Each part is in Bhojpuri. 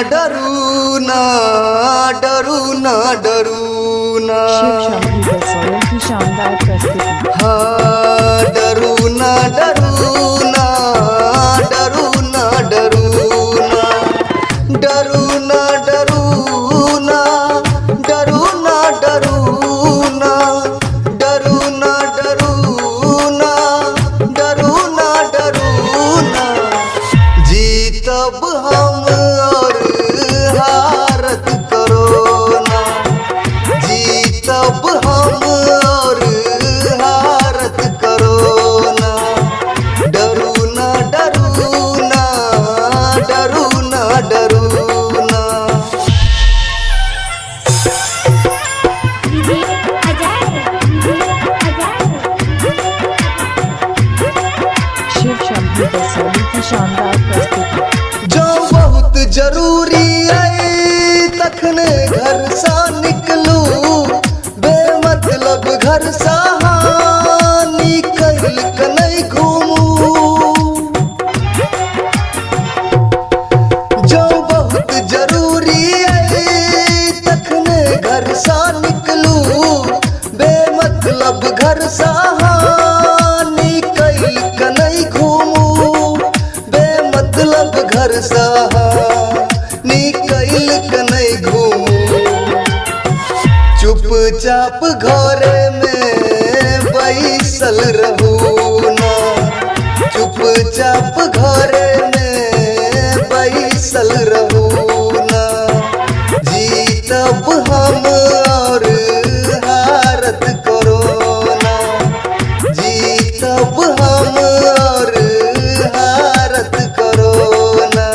डरू ना डरू ना डरू ना। शिव शंभू रसोई की शानदार प्रस्तुति। हाँ डरू ना डरू ना डरू ना डरू ना डरू ना डरू ना डरू ना डरू ना डरू ना डरू ना डरू ना डरू ना। जीतब हम और हारत करो ना। जीतब हम और हारत करो ना। डरू ना डरू ना डरू ना डरू ना। शिव शंभू रसोई की शानदार प्रस्तुति। जो बहुत जरूरी है तखने घर सा निकलू। बेमतलब घर सा हानि कैल के नहीं घूमू। जो बहुत जरूरी है तखने घर सा निकलू। बेमतलब घर सा हानि कैल के नहीं घूमू। बेमतलब घर सा निकल के नहीं घूमू। चुपचाप घरे में बैसल रहू ना। चुपचाप घरे में बैसल रहू ना। जीतब हम और हारत करो ना। जीतब हम और हारत करो ना।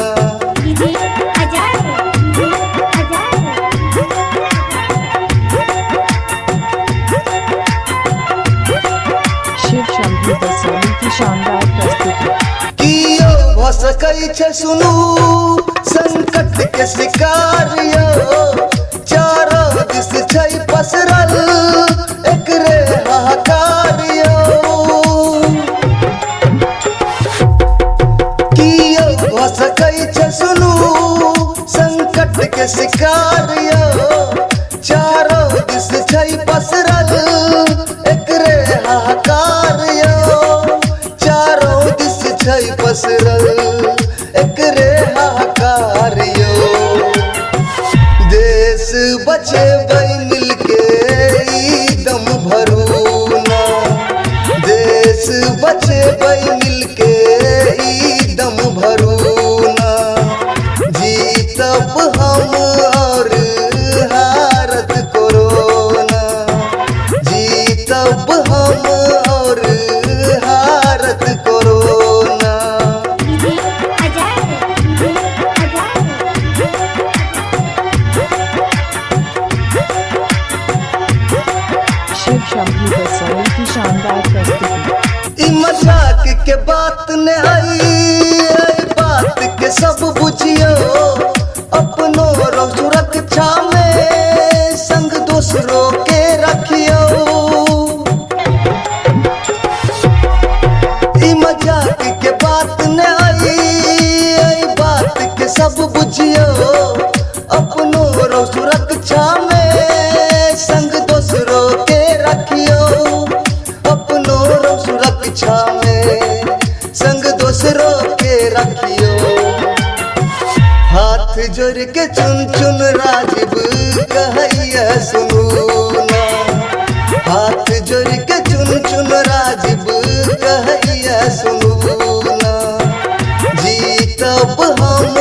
शिव शंभू रसोई की शानदार प्रस्तुति। कियो भ सकै छै सुनू संकट के शिकार यो। चारो दिस छै पसरल एकरे हाहाकार यो। कियो भ सकै छै सुनू संकट के शिकार यो। चारो दिस छै पसरल एकरे हाहाकार यो। चारो दिस छै पसरल एकरे हाहाकार यो। देश बचेबै मिलके ई दम भरू ना। देश बचेबै मिलके ई दम भरू ना। जीतब हम और हारत करो ना। जीतब हम और हारत करो ना। शिव शंभू रसोई की शानदार प्रस्तुति। ई मजाक के बात ने आई बात के सब बुझियो। अपनो रो सुरक्षा में संग दूसरों के रखियो। ई मजाक के बात ने आई बात के सब बुझियो। अपनो रो सुरक्षा में संग दूसरों के रखियो। अपनो रो सुरक्षा में संग दूसरों के रखियो। हाथ जोड़ के चुन चुन राजीव कहैया सुनू ना। हाथ जोड़ के चुन चुन राजीव कहैया सुनू ना। जीतब हम